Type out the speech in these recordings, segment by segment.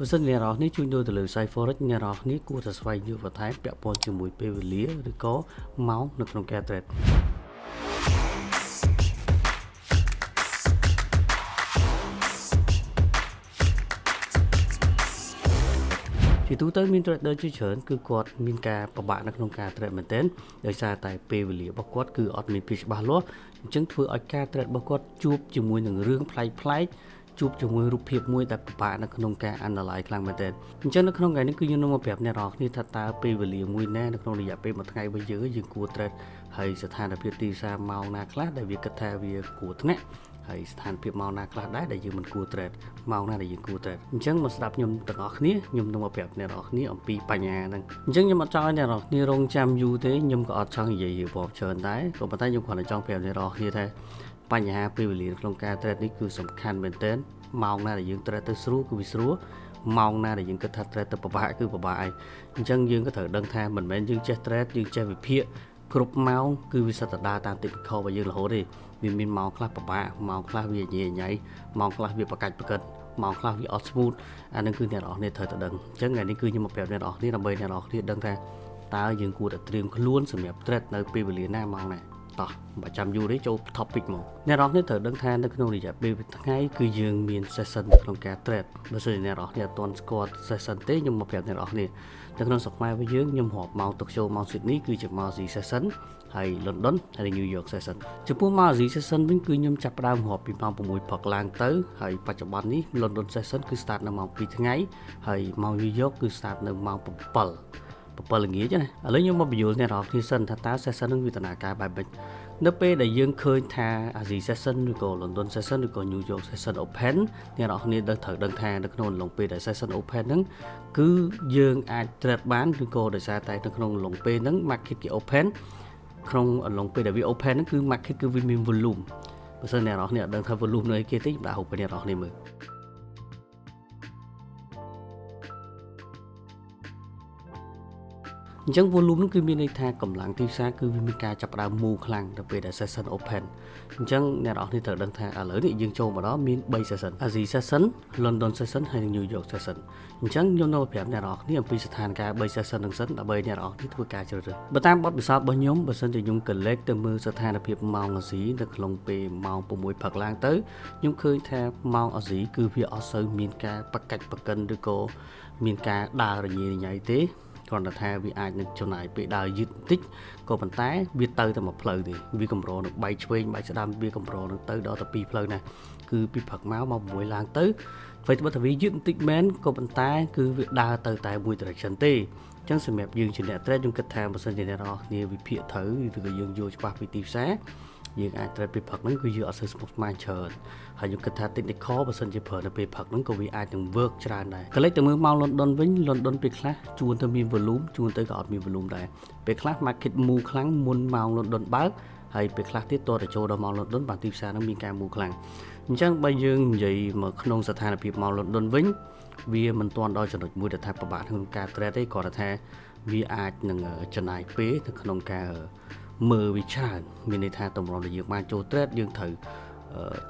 បើសិនអ្នកនរនេះជួយដូចទៅលើ site forex អ្នកនរនេះគួរតែស្វែងយល់បន្ថែមពាក់ព័ន្ធជាមួយពេលវេលាឬក៏ម៉ោងនៅក្នុងការ trade ជាទូទៅមាន trader ជាច្រើនគឺគាត់មានការពិបាកនៅក្នុងការ trade មែនទែនដោយសារតែពេលវេលារបស់គាត់គឺអត់មានភាពច្បាស់លាស់អញ្ចឹងធ្វើឲ្យការ trade របស់គាត់ជួបជាមួយនឹងរឿងប្លែកៗជួបជាមួយរូបភាពមួយដែលពិបាកនៅក្នុងការ analyze ខ្លាំងមែនទែនអញ្ចឹងនៅក្នុងថ្ងៃនេះគឺខ្ញុំនឹងមកប្រាប់អ្នកនរគ្នាថាតើពេលវេលាមួយណានៅក្នុងរយៈពេលមួយថ្ងៃរបស់យើងគួរ trade ហើយស្ថានភាពទីផ្សារម៉ោងណាខ្លះដែលវាគិតថាវាគួរថ្នាក់ហើយស្ថានភាពម៉ោងណាខ្លះដែរដែលយើងមិនគួរ trade ម៉ោងណាដែលយើងគួរ trade អញ្ចឹងមកស្ដាប់ខ្ញុំទាំងអស់គ្នាខ្ញុំនឹងមកប្រាប់អ្នកនរគ្នាអំពីបញ្ហាហ្នឹងអញ្ចឹងខ្ញុំអត់ចង់ឲ្យអ្នកនរគ្នារងចាំយូរទេខ្ញុំក៏អត់ចង់និយាយរឿងច្រើនដែរក៏ប៉ុន្តែខ្ញុំគ្រាន់តែចង់ប្រាប់អ្នកនរគ្នាថាបញ្ហាពេលវេលាក្នុងការ trade នេះគឺសំខាន់មែនទែនម៉ោងណាដែលយើង trade ទៅស្រួលគឺវាស្រួលម៉ោងណាដែលយើងគិតថា trade ទៅពិបាកគឺពិបាកហើយអញ្ចឹងយើងក៏ត្រូវដឹងថាមិនមែនយើងចេះ trade យើងចេះវិភាគគ្រប់ម៉ោងគឺវាសិតតែដើរតាម technical របស់យើងរហូតទេវាមានម៉ោងខ្លះពិបាកម៉ោងខ្លះវាញ៉ៃញ៉ៃម៉ោងខ្លះវាប្រកាច់ប្រកិតម៉ោងខ្លះវាអត់ smooth អានឹងគឺអ្នកនរគ្នាត្រូវតែដឹងអញ្ចឹងថ្ងៃនេះគឺខ្ញុំមកប្រាប់អ្នកនរគ្នាដើម្បីអ្នកនរគ្នាដឹងថាតើយើងគួរតែត្រៀមខ្លួនសម្រាប់ trade នៅពេលវេលាណាម៉ោងណាតោះបើចាំយូរទេចូល topic មកអ្នកនរគ្នាត្រូវដឹងថានៅក្នុងរយៈពេលថ្ងៃគឺយើងមាន session ក្នុងការ trade បើសិនជាអ្នកនរគ្នាអត់ទាន់ស្គាល់ session ទេខ្ញុំមកប្រាប់អ្នកនរគ្នានៅក្នុងស្រុកខ្មែររបស់យើងខ្ញុំរាប់ម៉ោងទុកចូលម៉ោង Sydney គឺជាម៉ោង Z session ហើយ London ហើយ New York session ចំពោះម៉ោង Z session វិញគឺខ្ញុំចាប់ផ្ដើមរាប់ពីម៉ោង6ព្រឹកឡើងទៅហើយបច្ចុប្បន្ននេះ London session គឺ start នៅម៉ោង2ថ្ងៃហើយម៉ោង New York គឺ start នៅម៉ោង7ល្ងាចណាឥឡូវខ្ញុំមកបញ្យល់អ្នកនរគ្នាសិនថាតើ session នឹងវាដំណើរការបែបម៉េចនៅពេលដែលយើងឃើញថា Asia session ឬក៏ London session ឬក៏ New York session open អ្នកនរគ្នាត្រូវដឹងថានៅក្នុងអំឡុងពេលដែល session open ហ្នឹងគឺយើងអាច trade បានឬក៏ដោយសារតែនៅក្នុងអំឡុងពេលហ្នឹង market គេ open ក្នុងអំឡុងពេលដែលវា open ហ្នឹងគឺ market គឺវាមាន volume បើសិនអ្នកនរគ្នាអត់ដឹងថា volume នៅឯគេទេខ្ញុំដាក់រូបឲ្យអ្នកនរគ្នាមើលអញ្ចឹង volume នោះគឺមានន័យថាកម្លាំងទីផ្សារគឺវាមានការចាប់ផ្ដើម move ខ្លាំងទៅពេលដែល session open អញ្ចឹងអ្នកនរគ្នាត្រូវដឹងថាឥឡូវនេះយើងចូលមកដល់មាន3 session Asia session London session ហើយ New York session អញ្ចឹងខ្ញុំនៅប្រាប់អ្នកនរគ្នាអំពីស្ថានភាព3 session ហ្នឹងសិនដើម្បីអ្នកនរគ្នាធ្វើការជ្រើសរើសបើតាមបទពិសោធន៍របស់ខ្ញុំបើសិនជាខ្ញុំកលេចទៅមើលស្ថានភាពម៉ោង Asia នៅក្នុងពេលម៉ោង6ព្រឹកឡើងទៅខ្ញុំឃើញថាម៉ោង Asia គឺវាអត់សូវមានការប្រកាច់ប្រកិនឬក៏មានការដើររញ៉េរញ៉ៃទេគ្រាន់តែថាវាអាចនឹងចំណាយពេលដើរយឺតបន្តិចក៏ប៉ុន្តែវាទៅតែមួយផ្លូវទេវាកម្រនឹងបែកឆ្វេងបែកស្ដាំវាកម្រនឹងទៅដល់តែ2ផ្លូវណាគឺពីព្រឹកមក6ឡើងទៅអ្វីត្បិតតែវាយឺតបន្តិចមែនក៏ប៉ុន្តែគឺវាដើរទៅតែមួយ direction ទេអញ្ចឹងសម្រាប់យើងជាអ្នក trade ខ្ញុំគិតថាបើសិនជាអ្នកនរគ្នាវិភាគត្រូវឬក៏យើងយល់ច្បាស់ពីទីផ្សារយើងអាច trade ពេលព្រឹកហ្នឹងគឺយើងអត់សូវស្មុគស្មាញច្រើនហើយខ្ញុំគិតថា technical បើសិនជាប្រើនៅពេលព្រឹកហ្នឹងក៏វាអាចនឹង work ច្រើនដែរក៏លេចទៅមើលម៉ោង London វិញ London ពេលខ្លះជួនទៅមាន volume ជួនទៅក៏អត់មាន volume ដែរពេលខ្លះ market move ខ្លាំងមុនម៉ោង London បើកហើយពេលខ្លះទៀតតទៅចូលដល់ម៉ោង London បាទទីផ្សារហ្នឹងមានការ move ខ្លាំងអញ្ចឹងបើយើងនិយាយមកក្នុងស្ថានភាពម៉ោង London វិញវាមិនទាន់ដល់ចំណុចមួយដែលថាពិបាកក្នុងការ trade ទេគ្រាន់តែថាវាអាចនឹងចំណាយពេលនៅក្នុងការមើលវាច្រើនមានន័យថាតម្រុំដែលយើងបានចូល trade យើងត្រូវ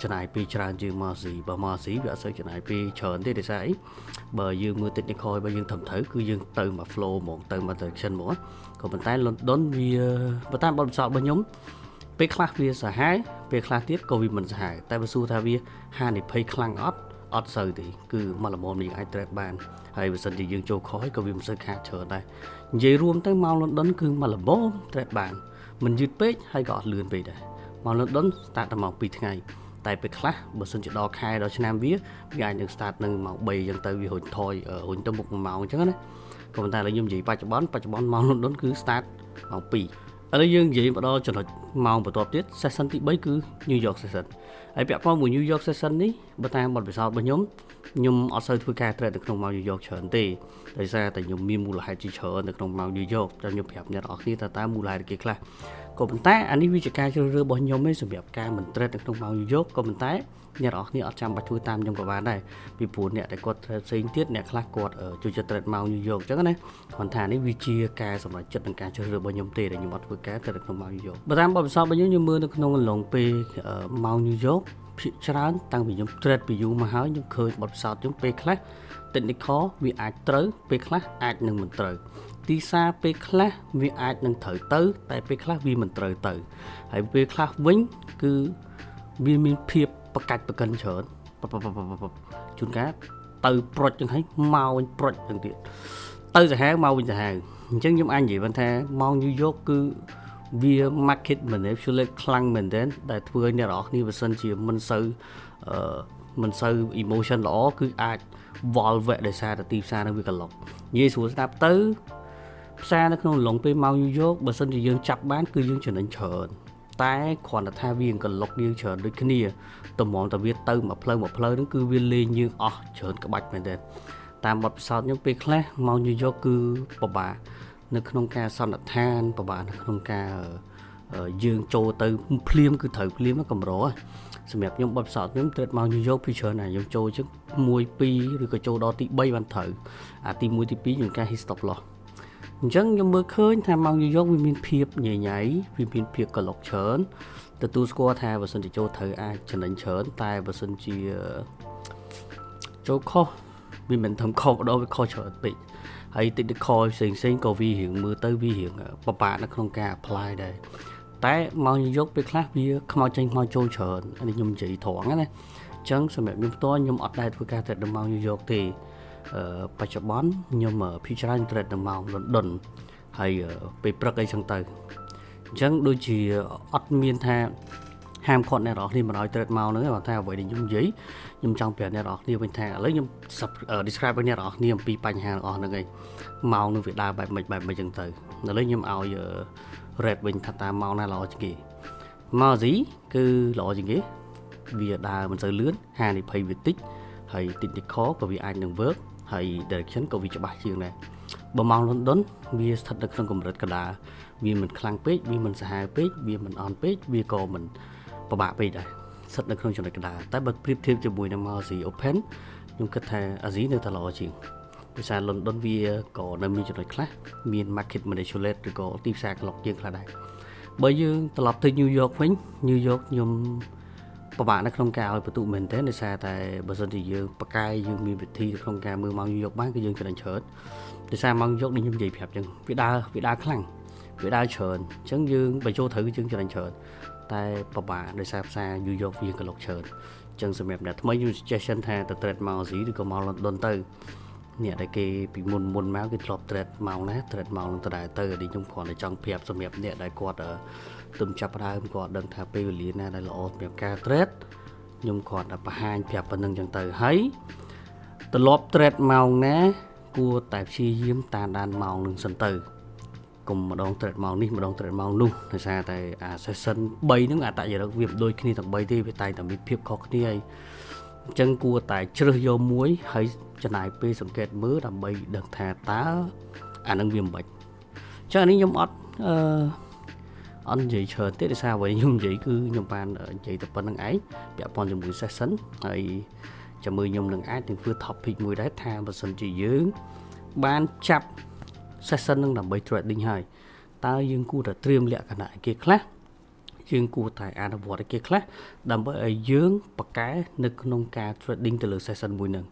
ចំណាយពេលច្រើនជាងម៉ោង C បើម៉ោង C វាអត់សូវចំណាយពេលច្រើនទេដោយសារអីបើយើងមើល technical របស់យើងត្រឹមត្រូវគឺយើងទៅមក flow ហ្មងទៅមក direction ហ្មងក៏ប៉ុន្តែ London វាបើតាមបទពិសោធន៍របស់ខ្ញុំពេលខ្លះវាសាហាវពេលខ្លះទៀតក៏វាមិនសាហាវតែបើសួរថាវាហានិភ័យខ្លាំងអត់សូវទេគឺមកល្មមយើងអាច trade បានហើយបើសិនជាយើងចូលខុសក៏វាមិនសូវខាតច្រើនដែរនិយាយរួមទៅម៉ោង London គឺមកល្មម trade បានមិនយឺតពេកហើយក៏អត់លឿនពេកដែរម៉ោង London start ដល់ម៉ោង2ថ្ងៃតែពេលខ្លះបើសិនជាដល់ខែដល់ឆ្នាំវាអាចនឹង start នៅម៉ោង3អញ្ចឹងទៅវារុញថយរុញទៅមុខ1ម៉ោងអញ្ចឹងណាក៏ប៉ុន្តែឥឡូវខ្ញុំនិយាយបច្ចុប្បន្នម៉ោង London គឺ start ម៉ោង2ឥឡូវយើងនិយាយមកដល់ចំណុចម៉ោងបន្ទាប់ទៀត session ទី3គឺ New York session ហើយពាក់ព័ន្ធមួយ New York session នេះបើតាមបទពិសោធន៍របស់ខ្ញុំអត់សូវធ្វើការ trade នៅក្នុងម៉ោង New York ច្រើនទេដោយសារតែខ្ញុំមានមូលហេតុជាច្រើននៅក្នុងម៉ោង New York តែខ្ញុំប្រាប់អ្នកនរគ្នាថាតើមូលហេតុគេខ្លះ ក៏ប៉ុន្តែអានេះវាជាការជ្រើសរើសរបស់ខ្ញុំទេសម្រាប់ការមិន trade នៅក្នុងម៉ោងញូវយ៉កក៏ប៉ុន្តែអ្នកនរអស់គ្នាអត់ចាំបាច់ធ្វើតាមខ្ញុំក៏បានដែរពីព្រោះអ្នកដែលគាត់ trade ផ្សេងទៀតអ្នកខ្លះគាត់ចូលចិត្ត trade ម៉ោងញូវយ៉កអញ្ចឹងណាគាត់ថានេះវាជាការសម្រេចចិត្តនិងការជ្រើសរើសរបស់ខ្ញុំទេដែលខ្ញុំអត់ធ្វើការ trade នៅក្នុងម៉ោងញូវយ៉កបើតាមបទពិសោធន៍របស់ខ្ញុំមើលនៅក្នុងអំឡុងពេលម៉ោងញូវយ៉កភាគច្រើនតាំងពីខ្ញុំ trade ពីយូរមកហើយខ្ញុំឃើញបទពិសោធន៍ខ្ញុំពេលខ្លះ technical វាអាចត្រូវពេលខ្លះអាចនឹងមិនត្រូវទីផ្សារពេលខ្លះវាអាចនឹងត្រូវទៅតែពេលខ្លះវាមិនត្រូវទៅហើយពេលខ្លះវិញគឺវាមានភាពប្រកាច់ប្រកិនច្រើនជួនកាលទៅប្រុចចឹងហើយមកវិញប្រុចចឹងទៀតទៅសាហាវមកវិញសាហាវអញ្ចឹងខ្ញុំអាចនិយាយបានថាម៉ោងញូវយ៉កគឺវា market manipulate ខ្លាំងមែនទែនដែលធ្វើឲ្យអ្នកនរគ្នាបើសិនជាមិនសូវ emotion ល្អគឺអាចវល់វែកដោយសារតែទីផ្សារនឹងវាក្លុកនិយាយស្រួលស្ដាប់ទៅផ្សារនៅក្នុងឡុងពេលម៉ោងញូវយ៉កបើសិនជាយើងចាប់បានគឺយើងចំណេញច្រើនតែគ្រាន់តែថាវាក្លុកយើងច្រើនដូចគ្នាតម្រាំតែវាទៅមួយផ្លូវហ្នឹងគឺវាលេងយើងអស់ច្រើនក្បាច់មែនទេតាមបទពិសោធន៍ខ្ញុំពេលខ្លះម៉ោងញូវយ៉កគឺពិបាកនៅក្នុងការសន្និដ្ឋានពិបាកនៅក្នុងការយើងចូលទៅភ្លាមគឺត្រូវភ្លាមកម្រសម្រាប់ខ្ញុំបទពិសោធន៍ខ្ញុំត្រេតម៉ោងញូវយ៉កពីច្រើនណាខ្ញុំចូលជឹក1 2ឬក៏ចូលដល់ទី3បានត្រូវអាទី1ទី2ខ្ញុំការ hit stop loss អញ្ចឹងខ្ញុំមើលឃើញថាម៉ោងញូវយ៉កវាមានភាពញ៉ៃវាមានភាពក្លុកច្រើនទទួលស្គាល់ថាបើសិនជាចូលត្រូវអាចចំណេញច្រើនតែបើសិនជាចូលខុសវាមិនធំខុសម្ដងវាខុសច្រើនពេកហើយ technical ផ្សេងក៏វារៀងមើលទៅវារៀងពិបាកនៅក្នុងការ apply ដែរតែម៉ោងញូវយ៉កពេលខ្លះវាខ្មោចចេញខ្មោចចូលច្រើនអានេះខ្ញុំនិយាយត្រង់ណាអញ្ចឹងសម្រាប់ខ្ញុំផ្ទាល់ខ្ញុំអត់ដែរធ្វើការ trade នៅម៉ោងញូវយ៉កទេបច្ចុប្បន្នខ្ញុំភាគច្រើន trade នៅម៉ោង London ហើយពេលព្រឹកអីចឹងទៅអញ្ចឹងដូចជាអត់មានថាហាមឃាត់អ្នកនរគ្នាមិនឲ្យ trade ម៉ោងហ្នឹងគាត់ថាអ្វីដែលខ្ញុំនិយាយខ្ញុំចង់ប្រាប់អ្នកនរគ្នាវិញថាឥឡូវខ្ញុំ describe ឲ្យអ្នកនរគ្នាអំពីបញ្ហាទាំងអស់ហ្នឹងឯងម៉ោងនឹងវាដើរបែបម៉េចចឹងទៅឥឡូវខ្ញុំឲ្យ rate វិញថាតាមម៉ោងណាល្អជាងគេម៉ោង Z គឺល្អជាងគេវាដើរមិនសូវលឿនហានិភ័យវាតិចហើយ technical ក៏វាអាចនឹង work ហើយ direction ក៏វាច្បាស់ជាងដែរបើម៉ោង London វាស្ថិតនៅក្នុងកម្រិតកណ្ដាលវាមិនខ្លាំងពេកវាមិនសាហាវពេកវាមិនអន់ពេកវាក៏មិនពិបាកពេកដែរស្ថិតនៅក្នុងចំណុចកណ្ដាលតែបើប្រៀបធៀបជាមួយនឹងម៉ោង Z Open ខ្ញុំគិតថា Asia នៅតែល្អជាងភាសា London វាក៏នៅមានចំណុចខ្លះមាន market manipulate ឬក៏ទីផ្សារក្លុកជាងខ្លះដែរបើយើងត្រឡប់ទៅ New York វិញ New York ខ្ញុំពិបាកនៅក្នុងការឲ្យបន្ទុកមែនទេដោយសារតែបើសិនជាយើងបកកាយយើងមានវិធីក្នុងការមើលម៉ោង New York បានគឺយើងចំណេញច្រើនដោយសារម៉ោង New York នេះខ្ញុំនិយាយប្រាប់ចឹងវាដើរខ្លាំងវាដើរច្រើនអញ្ចឹងយើងបើចូលត្រូវគឺយើងចំណេញច្រើនតែពិបាកដោយសារផ្សារ New York វាក្លុកច្រើនអញ្ចឹងសម្រាប់អ្នកថ្មីខ្ញុំ suggestion ថាទៅ trade ម៉ោង Asia ឬក៏ម៉ោង London ទៅអ្នកដែលគេពីមុនមកគេធ្លាប់ trade ម៉ោងណា trade ម៉ោងនឹងទៅដែរទៅនេះខ្ញុំគ្រាន់តែចង់ប្រាប់សម្រាប់អ្នកដែលគាត់ទំចាប់ដើមគាត់ដឹងថាពេលវេលាណាដែលល្អសម្រាប់ការ trade ខ្ញុំគ្រាន់តែបង្ហាញប្រាប់ប៉ុណ្្នឹងចឹងទៅហើយត្រឡប់ trade ម៉ោងណាគួរតែព្យាយាមតាមដានម៉ោងនឹងសិនទៅកុំម្ដង trade ម៉ោងនេះម្ដង trade ម៉ោងនោះដោយសារតែអា session 3ហ្នឹងអត្តចរិតវាមិនដូចគ្នាទាំង3ទេវាតែតែមានភាពខុសគ្នាហើយអញ្ចឹងគួរតែជ្រើសយកមួយហើយចំណាយពេលសង្កេតមើលដើម្បីដឹងថាតើអានឹងវាមិនបាច់អញ្ចឹងនេះខ្ញុំអត់និយាយច្រើនទេដោយសារអ្វីខ្ញុំនិយាយគឺខ្ញុំបាននិយាយតែប៉ុណ្្នឹងឯងពាក់ព័ន្ធជាមួយ session ហើយចាំមើលខ្ញុំនឹងអាចនឹងធ្វើ topic មួយដែរថាបើសិនជាយើងបានចាប់ session នឹងដើម្បី trading ហើយតើយើងគួរតែត្រៀមលក្ខណៈអីគេខ្លះយើងគួរតែអនុវត្តអីគេខ្លះដើម្បីឲ្យយើងបកកែនៅក្នុងការ trading ទៅលើ session មួយហ្នឹង